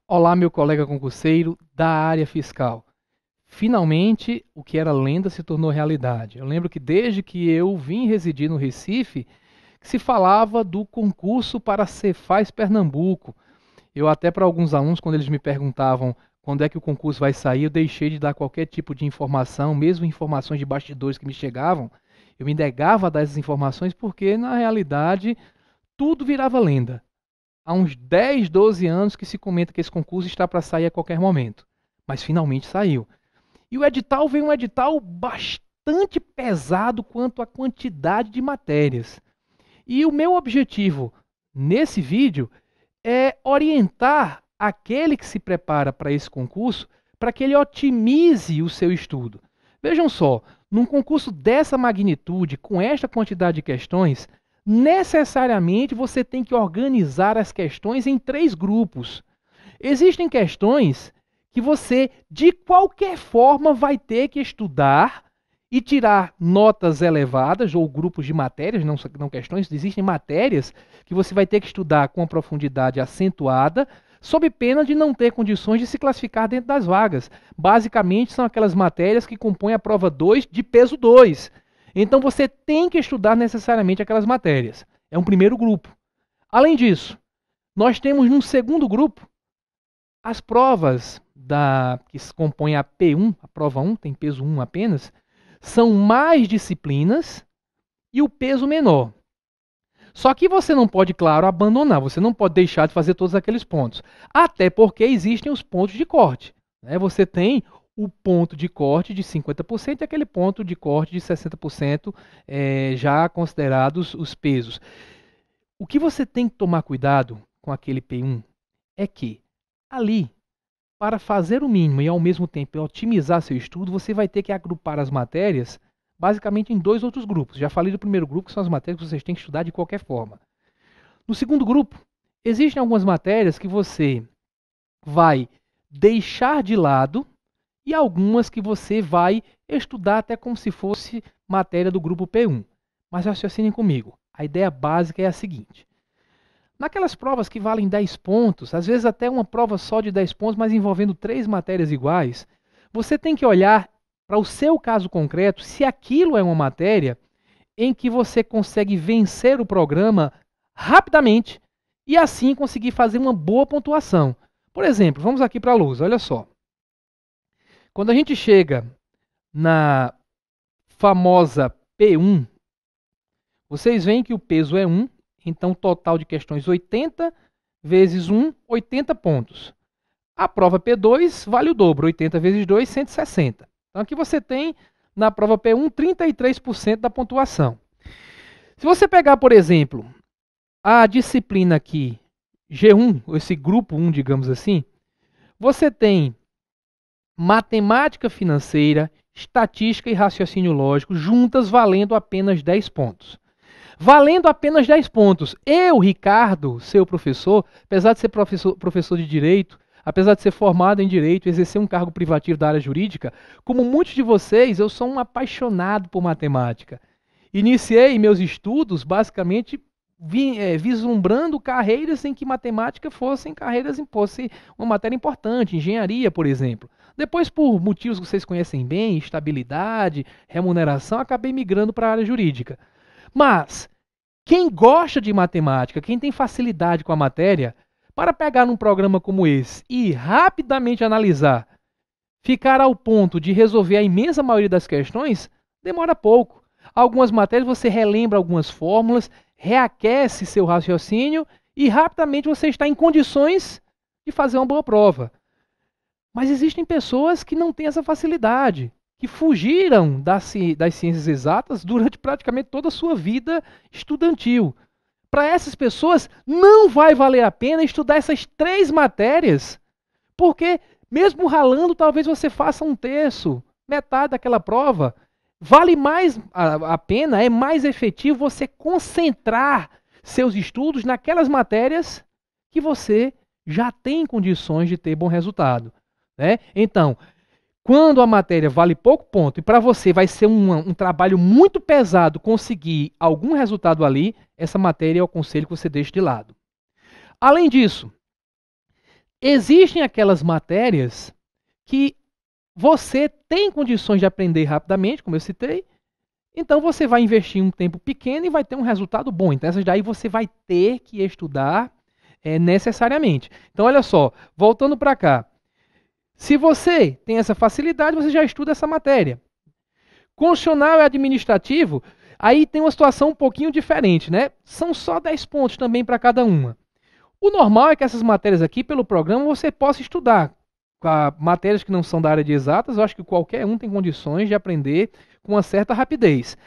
Olá, meu colega concurseiro da área fiscal. Finalmente, o que era lenda se tornou realidade. Eu lembro que desde que eu vim residir no Recife, que se falava do concurso para Cefaz Pernambuco. Eu até para alguns alunos, quando eles me perguntavam quando é que o concurso vai sair, eu deixei de dar qualquer tipo de informação, mesmo informações de bastidores que me chegavam. Eu me negava a dar essas informações porque, na realidade, tudo virava lenda. Há uns 10, 12 anos que se comenta que esse concurso está para sair a qualquer momento. Mas finalmente saiu. E o edital veio um edital bastante pesado quanto à quantidade de matérias. E o meu objetivo nesse vídeo é orientar aquele que se prepara para esse concurso para que ele otimize o seu estudo. Vejam só, num concurso dessa magnitude, com esta quantidade de questões, necessariamente você tem que organizar as questões em 3 grupos. Existem questões que você, de qualquer forma, vai ter que estudar e tirar notas elevadas ou grupos de matérias, não questões, existem matérias que você vai ter que estudar com uma profundidade acentuada, sob pena de não ter condições de se classificar dentro das vagas. Basicamente, são aquelas matérias que compõem a prova 2 de peso 2. Então, você tem que estudar necessariamente aquelas matérias. É um primeiro grupo. Além disso, nós temos num segundo grupo as provas que compõem a P1, a prova 1, tem peso 1 apenas, são mais disciplinas e o peso menor. Só que você não pode, claro, abandonar, você não pode deixar de fazer todos aqueles pontos. Até porque existem os pontos de corte. Você tem o ponto de corte de 50% e aquele ponto de corte de 60%, já considerados os pesos. O que você tem que tomar cuidado com aquele P1 é que ali, para fazer o mínimo e ao mesmo tempo otimizar seu estudo, você vai ter que agrupar as matérias basicamente em 2 outros grupos. Já falei do primeiro grupo, que são as matérias que vocês têm que estudar de qualquer forma. No segundo grupo, existem algumas matérias que você vai deixar de lado e algumas que você vai estudar até como se fosse matéria do grupo P1. Mas raciocinem comigo. A ideia básica é a seguinte. Naquelas provas que valem 10 pontos, às vezes até uma prova só de 10 pontos, mas envolvendo 3 matérias iguais, você tem que olhar para o seu caso concreto se aquilo é uma matéria em que você consegue vencer o programa rapidamente e assim conseguir fazer uma boa pontuação. Por exemplo, vamos aqui para a luz, olha só. Quando a gente chega na famosa P1, vocês veem que o peso é 1, então total de questões 80 vezes 1, 80 pontos. A prova P2 vale o dobro, 80 vezes 2, 160. Então aqui você tem na prova P1 33% da pontuação. Se você pegar, por exemplo, a disciplina aqui, G1, esse grupo 1, digamos assim, você tem matemática financeira, estatística e raciocínio lógico juntas valendo apenas 10 pontos. Valendo apenas 10 pontos. Eu, Ricardo, seu professor, apesar de ser professor de Direito, apesar de ser formado em Direito e exercer um cargo privativo da área jurídica, como muitos de vocês, eu sou um apaixonado por matemática. Iniciei meus estudos, basicamente, vislumbrando carreiras em que matemática fosse uma matéria importante, engenharia, por exemplo. Depois, por motivos que vocês conhecem bem, estabilidade, remuneração, acabei migrando para a área jurídica. Mas, quem gosta de matemática, quem tem facilidade com a matéria, para pegar num programa como esse e rapidamente analisar, ficar ao ponto de resolver a imensa maioria das questões, demora pouco. Algumas matérias você relembra algumas fórmulas, reaquece seu raciocínio e rapidamente você está em condições de fazer uma boa prova. Mas existem pessoas que não têm essa facilidade, que fugiram das ciências exatas durante praticamente toda a sua vida estudantil. Para essas pessoas, não vai valer a pena estudar essas 3 matérias, porque mesmo ralando, talvez você faça um terço, metade daquela prova. Vale mais a pena, é mais efetivo você concentrar seus estudos naquelas matérias que você já tem condições de ter bom resultado. Então, quando a matéria vale pouco ponto e para você vai ser um trabalho muito pesado conseguir algum resultado ali, essa matéria eu aconselho que você deixe de lado. Além disso, Existem aquelas matérias que você tem condições de aprender rapidamente, como eu citei, então você vai investir um tempo pequeno e vai ter um resultado bom. Então essas daí você vai ter que estudar necessariamente. Então olha só, voltando para cá. Se você tem essa facilidade, você já estuda essa matéria. Constitucional e administrativo, aí tem uma situação um pouquinho diferente, né? São só 10 pontos também para cada uma. O normal é que essas matérias aqui, pelo programa, você possa estudar. Matérias que não são da área de exatas, eu acho que qualquer um tem condições de aprender com uma certa rapidez.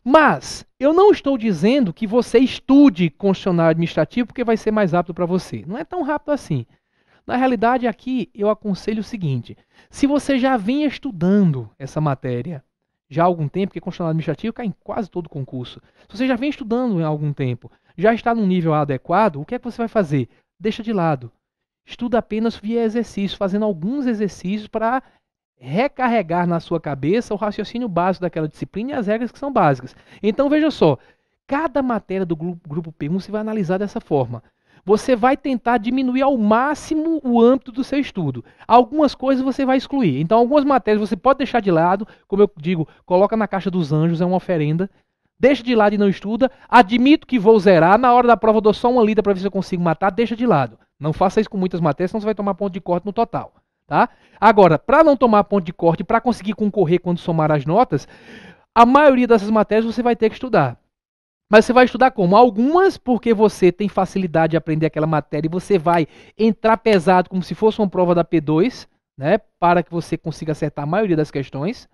Mas eu não estou dizendo que você estude constitucional administrativo porque vai ser mais rápido para você. Não é tão rápido assim. Na realidade, aqui eu aconselho o seguinte: se você já vinha estudando essa matéria já há algum tempo, porque constitucional administrativo cai em quase todo concurso. Se você já vem estudando há algum tempo, já está num nível adequado, o que é que você vai fazer? Deixa de lado. Estuda apenas via exercício, fazendo alguns exercícios para recarregar na sua cabeça o raciocínio básico daquela disciplina e as regras que são básicas. Então veja só, cada matéria do grupo P1 você vai analisar dessa forma. Você vai tentar diminuir ao máximo o âmbito do seu estudo. Algumas coisas você vai excluir. Então, algumas matérias você pode deixar de lado, como eu digo, coloca na caixa dos anjos, é uma oferenda. Deixa de lado e não estuda. Admito que vou zerar. Na hora da prova eu dou só uma lida para ver se eu consigo matar. Deixa de lado. Não faça isso com muitas matérias, senão você vai tomar ponto de corte no total. Tá? Agora, para não tomar ponto de corte, para conseguir concorrer quando somar as notas, a maioria dessas matérias você vai ter que estudar. Mas você vai estudar como? Algumas porque você tem facilidade de aprender aquela matéria e você vai entrar pesado como se fosse uma prova da P2, né, para que você consiga acertar a maioria das questões.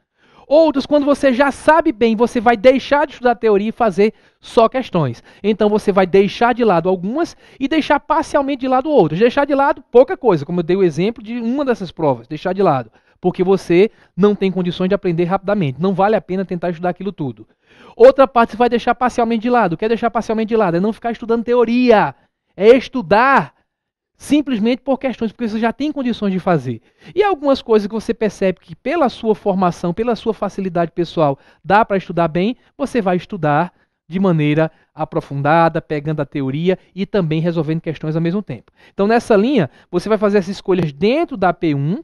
Outros, quando você já sabe bem, você vai deixar de estudar teoria e fazer só questões. Então você vai deixar de lado algumas e deixar parcialmente de lado outras. Deixar de lado pouca coisa, como eu dei o exemplo de uma dessas provas, deixar de lado. Porque você não tem condições de aprender rapidamente. Não vale a pena tentar estudar aquilo tudo. Outra parte você vai deixar parcialmente de lado. O que é deixar parcialmente de lado? É não ficar estudando teoria. É estudar simplesmente por questões, porque você já tem condições de fazer. E algumas coisas que você percebe que pela sua formação, pela sua facilidade pessoal, dá para estudar bem, você vai estudar de maneira aprofundada, pegando a teoria e também resolvendo questões ao mesmo tempo. Então nessa linha, você vai fazer essas escolhas dentro da P1,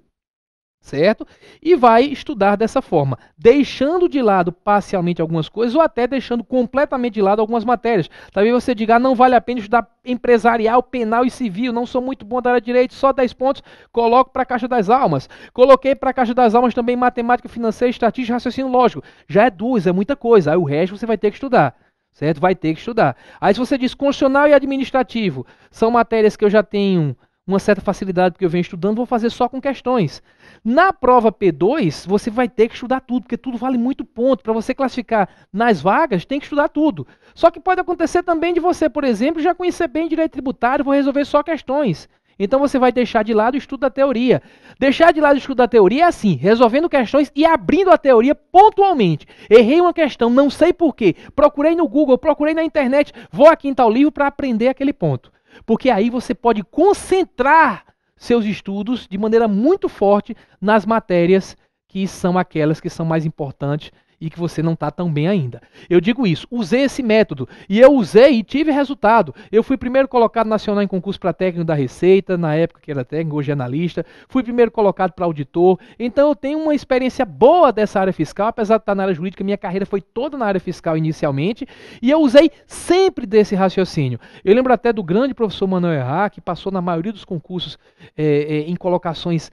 certo? E vai estudar dessa forma, deixando de lado parcialmente algumas coisas ou até deixando completamente de lado algumas matérias. Talvez você diga, não vale a pena estudar empresarial, penal e civil, não sou muito bom da área de direito, só 10 pontos, coloco para a caixa das almas. Coloquei para a caixa das almas também matemática financeira, estatística e raciocínio lógico. Já é 2, é muita coisa, aí o resto você vai ter que estudar. Certo? Vai ter que estudar. Aí se você diz constitucional e administrativo, são matérias que eu já tenho uma certa facilidade porque eu venho estudando, vou fazer só com questões. Na prova P2, você vai ter que estudar tudo, porque tudo vale muito ponto. Para você classificar nas vagas, tem que estudar tudo. Só que pode acontecer também de você, por exemplo, já conhecer bem direito tributário, vou resolver só questões. Então você vai deixar de lado o estudo da teoria. Deixar de lado o estudo da teoria é assim, resolvendo questões e abrindo a teoria pontualmente. Errei uma questão, não sei porquê. Procurei no Google, procurei na internet, vou aqui em tal livro para aprender aquele ponto. Porque aí você pode concentrar seus estudos de maneira muito forte nas matérias que são aquelas que são mais importantes e que você não está tão bem ainda. Eu digo isso, usei esse método e eu usei e tive resultado. Eu fui primeiro colocado nacional em concurso para técnico da Receita, na época que era técnico, hoje é analista. Fui primeiro colocado para auditor. Então eu tenho uma experiência boa dessa área fiscal, apesar de estar na área jurídica, minha carreira foi toda na área fiscal inicialmente e eu usei sempre desse raciocínio. Eu lembro até do grande professor Manuel Errá, que passou na maioria dos concursos em colocações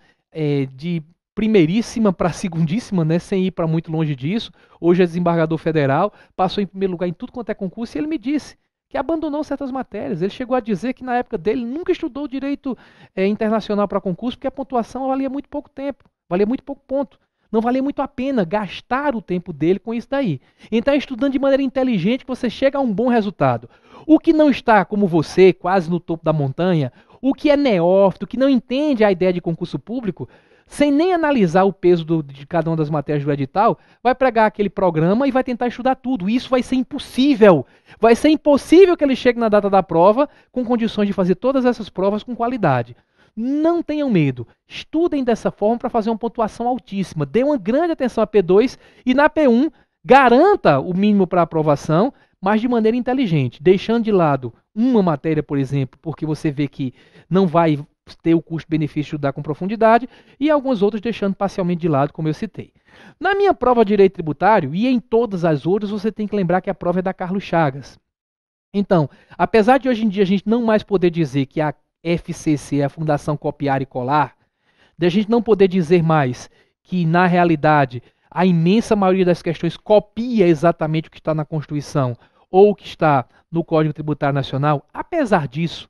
de primeiríssima para segundíssima, né, sem ir para muito longe disso. Hoje é desembargador federal, passou em primeiro lugar em tudo quanto é concurso e ele me disse que abandonou certas matérias. Ele chegou a dizer que na época dele nunca estudou direito internacional para concurso porque a pontuação valia muito pouco tempo, valia muito pouco ponto. Não valia muito a pena gastar o tempo dele com isso daí. Então, estudando de maneira inteligente, você chega a um bom resultado. O que não está como você, quase no topo da montanha, o que é neófito, que não entende a ideia de concurso público, sem nem analisar o peso de cada uma das matérias do edital, vai pegar aquele programa e vai tentar estudar tudo. Isso vai ser impossível. Vai ser impossível que ele chegue na data da prova com condições de fazer todas essas provas com qualidade. Não tenham medo. Estudem dessa forma para fazer uma pontuação altíssima. Dê uma grande atenção à P2 e na P1 garanta o mínimo para aprovação, mas de maneira inteligente, deixando de lado uma matéria, por exemplo, porque você vê que não vai ter o custo-benefício de estudar com profundidade, e algumas outras deixando parcialmente de lado, como eu citei. Na minha prova de direito tributário, e em todas as outras, você tem que lembrar que a prova é da Carlos Chagas. Então, apesar de hoje em dia a gente não mais poder dizer que a FCC é a Fundação Copiar e Colar, de a gente não poder dizer mais que, na realidade, a imensa maioria das questões copia exatamente o que está na Constituição ou o que está no Código Tributário Nacional, apesar disso,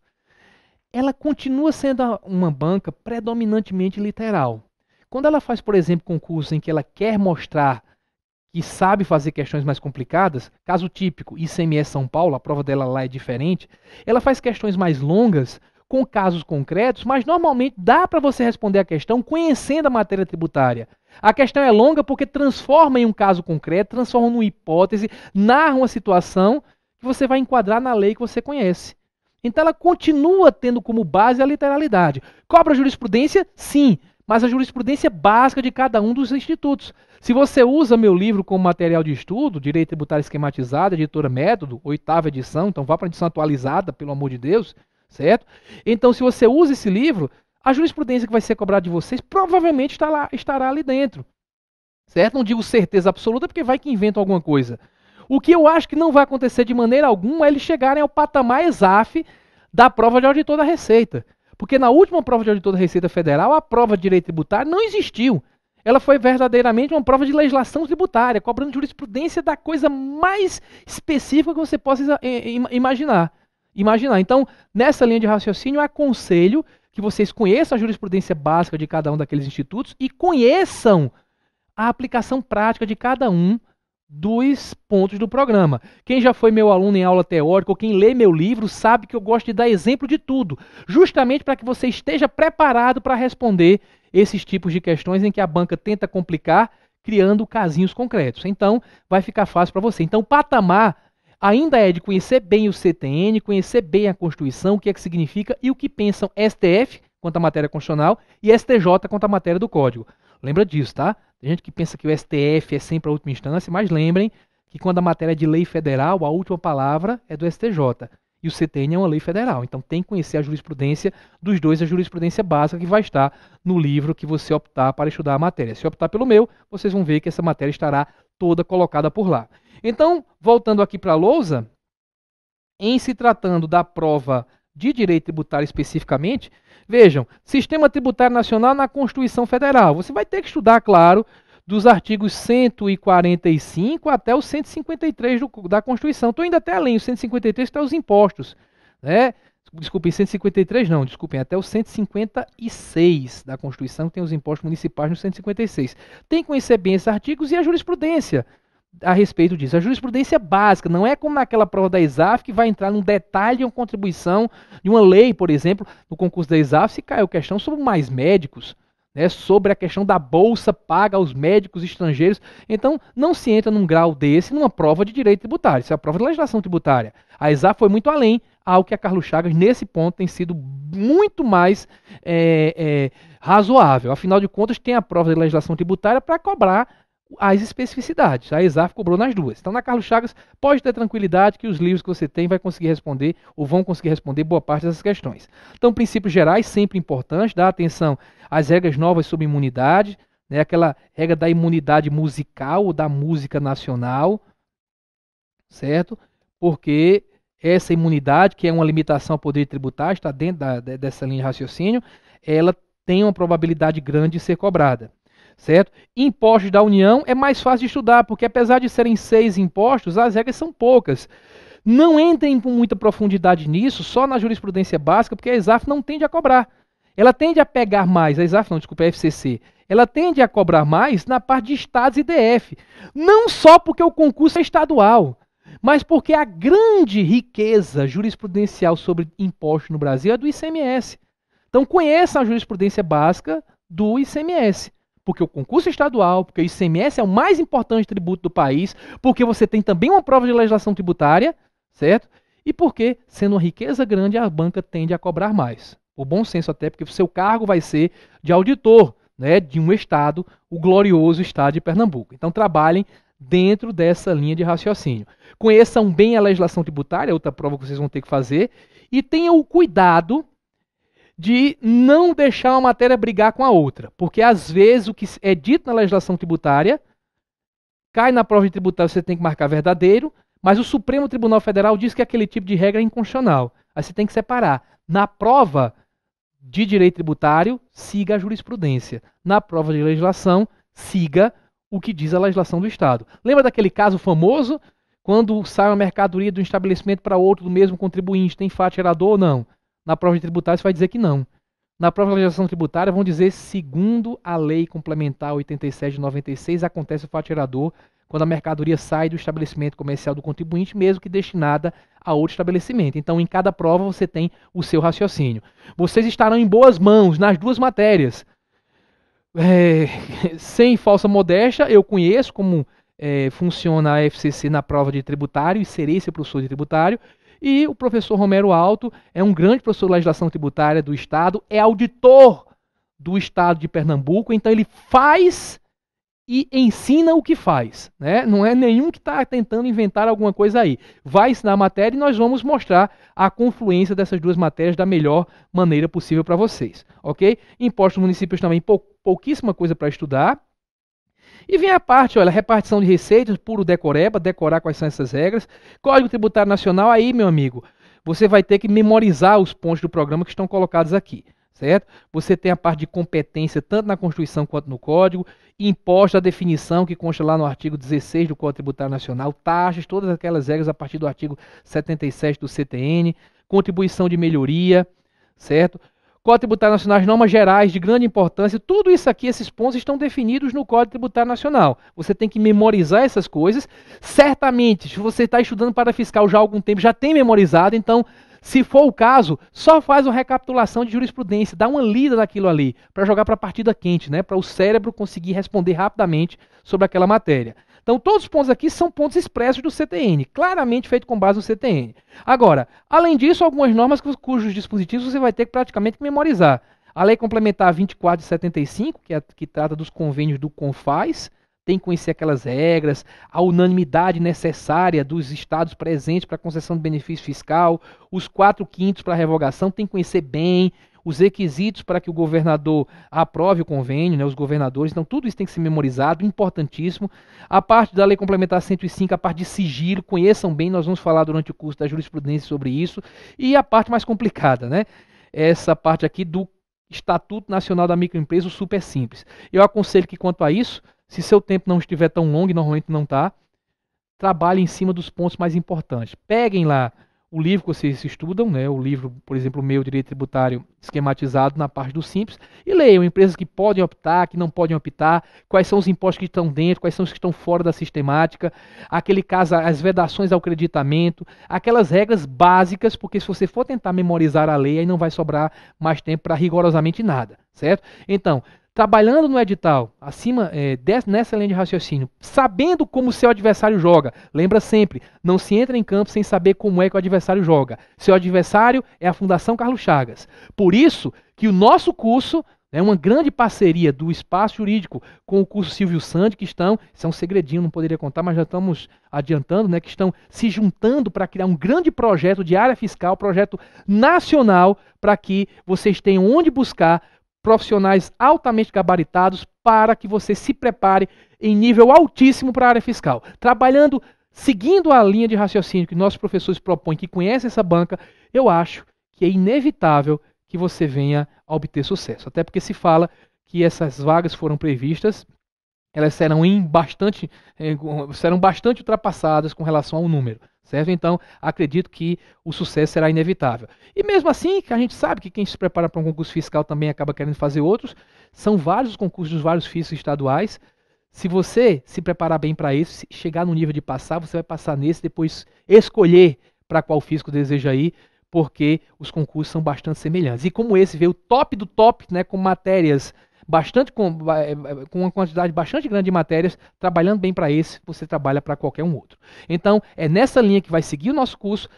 ela continua sendo uma banca predominantemente literal. Quando ela faz, por exemplo, concursos em que ela quer mostrar que sabe fazer questões mais complicadas, caso típico, ICMS São Paulo, a prova dela lá é diferente, ela faz questões mais longas, com casos concretos, mas normalmente dá para você responder a questão conhecendo a matéria tributária. A questão é longa porque transforma em um caso concreto, transforma numa hipótese, narra uma situação que você vai enquadrar na lei que você conhece. Então ela continua tendo como base a literalidade. Cobra jurisprudência? Sim, mas a jurisprudência básica de cada um dos institutos. Se você usa meu livro como material de estudo, Direito Tributário Esquematizado, editora Método, 8ª edição, então vá para a edição atualizada, pelo amor de Deus, certo? Então, se você usa esse livro, a jurisprudência que vai ser cobrada de vocês provavelmente estará ali dentro, certo? Não digo certeza absoluta, porque vai que inventam alguma coisa. O que eu acho que não vai acontecer de maneira alguma é eles chegarem ao patamar ESAF da prova de auditor da Receita. Porque na última prova de auditor da Receita Federal, a prova de direito tributário não existiu. Ela foi verdadeiramente uma prova de legislação tributária, cobrando jurisprudência da coisa mais específica que você possa imaginar. Então, nessa linha de raciocínio, eu aconselho que vocês conheçam a jurisprudência básica de cada um daqueles institutos e conheçam a aplicação prática de cada um dos pontos do programa. Quem já foi meu aluno em aula teórica ou quem lê meu livro sabe que eu gosto de dar exemplo de tudo, justamente para que você esteja preparado para responder esses tipos de questões em que a banca tenta complicar, criando casinhos concretos. Então, vai ficar fácil para você. Então, o patamar ainda é de conhecer bem o CTN, conhecer bem a Constituição, o que é que significa e o que pensam STF quanto à matéria constitucional e STJ quanto à matéria do Código. Lembra disso, tá? Tem gente que pensa que o STF é sempre a última instância, mas lembrem que quando a matéria é de lei federal, a última palavra é do STJ. E o CTN é uma lei federal. Então tem que conhecer a jurisprudência dos dois, a jurisprudência básica que vai estar no livro que você optar para estudar a matéria. Se optar pelo meu, vocês vão ver que essa matéria estará toda colocada por lá. Então, voltando aqui para a lousa, em se tratando da prova de direito tributário especificamente, vejam, Sistema Tributário Nacional na Constituição Federal. Você vai ter que estudar, claro, dos artigos 145 até o 153 da Constituição. Estou indo até além, o 153 está os impostos, né? Desculpem, 153 não, desculpem, até o 156 da Constituição, tem os impostos municipais no 156. Tem que conhecer bem esses artigos e a jurisprudência a respeito disso. A jurisprudência básica, não é como naquela prova da ESAF que vai entrar num detalhe de uma contribuição de uma lei, por exemplo, no concurso da ESAF, se caiu questão sobre mais médicos, né, sobre a questão da bolsa paga aos médicos estrangeiros. Então, não se entra num grau desse numa prova de direito tributário. Isso é a prova de legislação tributária. A ESAF foi muito além, algo que a Carlos Chagas, nesse ponto, tem sido muito mais razoável. Afinal de contas, tem a prova de legislação tributária para cobrar as especificidades. A ESAF cobrou nas duas. Então, na Carlos Chagas, pode ter tranquilidade que os livros que você tem vai conseguir responder, ou vão conseguir responder boa parte dessas questões. Então, princípios gerais, sempre importante, dar atenção às regras novas sobre imunidade, né, aquela regra da imunidade musical ou da música nacional, certo? Porque essa imunidade, que é uma limitação ao poder tributário, está dentro dessa linha de raciocínio, ela tem uma probabilidade grande de ser cobrada. Certo? Impostos da União é mais fácil de estudar, porque apesar de serem 6 impostos, as regras são poucas. Não entrem com muita profundidade nisso, só na jurisprudência básica, porque a ESAF não tende a cobrar. Ela tende a pegar mais, a ESAF não, desculpa, a FCC, ela tende a cobrar mais na parte de estados e DF. Não só porque o concurso é estadual, mas porque a grande riqueza jurisprudencial sobre impostos no Brasil é do ICMS. Então conheça a jurisprudência básica do ICMS. Porque o concurso é estadual, porque o ICMS é o mais importante tributo do país, porque você tem também uma prova de legislação tributária, certo? E porque, sendo uma riqueza grande, a banca tende a cobrar mais. Por bom senso até, porque o seu cargo vai ser de auditor, né, de um estado, o glorioso estado de Pernambuco. Então trabalhem dentro dessa linha de raciocínio. Conheçam bem a legislação tributária, outra prova que vocês vão ter que fazer, e tenham o cuidado de não deixar uma matéria brigar com a outra, porque às vezes o que é dito na legislação tributária cai na prova de tributário, você tem que marcar verdadeiro, mas o Supremo Tribunal Federal diz que aquele tipo de regra é inconstitucional. Aí você tem que separar. Na prova de direito tributário, siga a jurisprudência. Na prova de legislação, siga o que diz a legislação do Estado. Lembra daquele caso famoso? Quando sai uma mercadoria de um estabelecimento para outro do mesmo contribuinte, tem fato gerador ou não? Na prova de tributário você vai dizer que não. Na prova de legislação tributária vão dizer, segundo a Lei Complementar 87 de 96, acontece o fato gerador quando a mercadoria sai do estabelecimento comercial do contribuinte, mesmo que destinada a outro estabelecimento. Então, em cada prova você tem o seu raciocínio. Vocês estarão em boas mãos nas duas matérias. Sem falsa modéstia, eu conheço como funciona a FCC na prova de tributário e serei esse professor de tributário. E o professor Romero Alto é um grande professor de legislação tributária do Estado, é auditor do Estado de Pernambuco, então ele faz e ensina o que faz, né? Não é nenhum que está tentando inventar alguma coisa aí. Vai ensinar a matéria e nós vamos mostrar a confluência dessas duas matérias da melhor maneira possível para vocês, ok? Impostos municípios também, pouquíssima coisa para estudar. E vem a parte, olha, repartição de receitas, puro decoreba, decorar quais são essas regras. Código Tributário Nacional, aí, meu amigo, você vai ter que memorizar os pontos do programa que estão colocados aqui, certo? Você tem a parte de competência, tanto na Constituição quanto no Código, imposto, a definição que consta lá no artigo 16 do Código Tributário Nacional, taxas, todas aquelas regras a partir do artigo 77 do CTN, contribuição de melhoria, certo? Código Tributário Nacional, as normas gerais de grande importância, tudo isso aqui, esses pontos estão definidos no Código Tributário Nacional. Você tem que memorizar essas coisas. Certamente, se você está estudando para fiscal já há algum tempo, já tem memorizado, então, se for o caso, só faz uma recapitulação de jurisprudência, dá uma lida naquilo ali, para jogar para a partida quente, né? Para o cérebro conseguir responder rapidamente sobre aquela matéria. Então, todos os pontos aqui são pontos expressos do CTN, claramente feito com base no CTN. Agora, além disso, algumas normas cujos dispositivos você vai ter que praticamente memorizar. A Lei Complementar 24 de 75, que trata dos convênios do CONFAS, tem que conhecer aquelas regras, a unanimidade necessária dos estados presentes para concessão de benefício fiscal, os 4/5 para revogação, tem que conhecer bem, os requisitos para que o governador aprove o convênio, né, os governadores, então tudo isso tem que ser memorizado, importantíssimo. A parte da Lei Complementar 105, a parte de sigilo, conheçam bem, nós vamos falar durante o curso da jurisprudência sobre isso. E a parte mais complicada, né, essa parte aqui do Estatuto Nacional da Microempresa, o super simples. Eu aconselho que quanto a isso, se seu tempo não estiver tão longo, e normalmente não está, trabalhe em cima dos pontos mais importantes. Peguem lá o livro que vocês estudam, né, o livro, por exemplo, o meu Direito Tributário esquematizado na parte do Simples, e leiam empresas que podem optar, que não podem optar, quais são os impostos que estão dentro, quais são os que estão fora da sistemática, aquele caso, as vedações ao creditamento, aquelas regras básicas, porque se você for tentar memorizar a lei, aí não vai sobrar mais tempo para rigorosamente nada, certo? Então, trabalhando no edital, nessa linha de raciocínio, sabendo como o seu adversário joga, lembra sempre, não se entra em campo sem saber como é que o adversário joga. Seu adversário é a Fundação Carlos Chagas. Por isso que o nosso curso é uma grande parceria do Espaço Jurídico com o curso Silvio Sandi, que estão, isso é um segredinho, não poderia contar, mas já estamos adiantando, né, que estão se juntando para criar um grande projeto de área fiscal, projeto nacional, para que vocês tenham onde buscar profissionais altamente gabaritados para que você se prepare em nível altíssimo para a área fiscal. Trabalhando, seguindo a linha de raciocínio que nossos professores propõem, que conhecem essa banca, eu acho que é inevitável que você venha a obter sucesso. Até porque se fala que essas vagas foram previstas, elas serão bastante ultrapassadas com relação ao número, certo? Então, acredito que o sucesso será inevitável. E mesmo assim, que a gente sabe que quem se prepara para um concurso fiscal também acaba querendo fazer outros, são vários os concursos dos vários fiscos estaduais. Se você se preparar bem para isso, chegar no nível de passar, você vai passar nesse, depois escolher para qual fisco deseja ir, porque os concursos são bastante semelhantes. E como esse veio o top do top, né, com matérias com uma quantidade bastante grande de matérias, trabalhando bem para esse, você trabalha para qualquer um outro. Então, é nessa linha que vai seguir o nosso curso.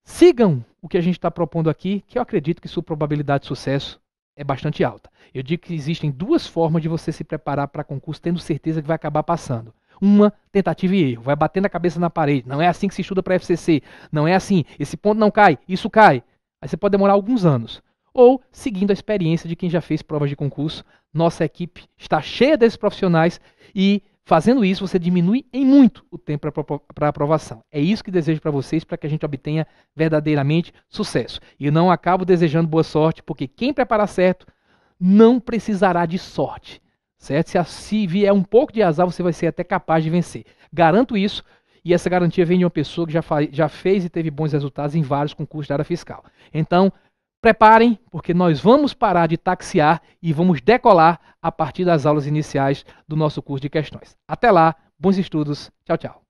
Sigam o que a gente está propondo aqui, que eu acredito que sua probabilidade de sucesso é bastante alta. Eu digo que existem duas formas de você se preparar para concurso, tendo certeza que vai acabar passando. Uma, tentativa e erro, vai batendo a cabeça na parede. Não é assim que se estuda para FCC, não é assim, esse ponto não cai, isso cai. Aí você pode demorar alguns anos. ou seguindo a experiência de quem já fez provas de concurso. Nossa equipe está cheia desses profissionais e fazendo isso você diminui em muito o tempo para aprovação. É isso que desejo para vocês, para que a gente obtenha verdadeiramente sucesso. E não acabo desejando boa sorte, porque quem preparar certo não precisará de sorte, certo? Se vier um pouco de azar, você vai ser até capaz de vencer. Garanto isso, e essa garantia vem de uma pessoa que já fez e teve bons resultados em vários concursos da área fiscal. Então, preparem, porque nós vamos parar de taxiar e vamos decolar a partir das aulas iniciais do nosso curso de questões. Até lá, bons estudos, tchau, tchau.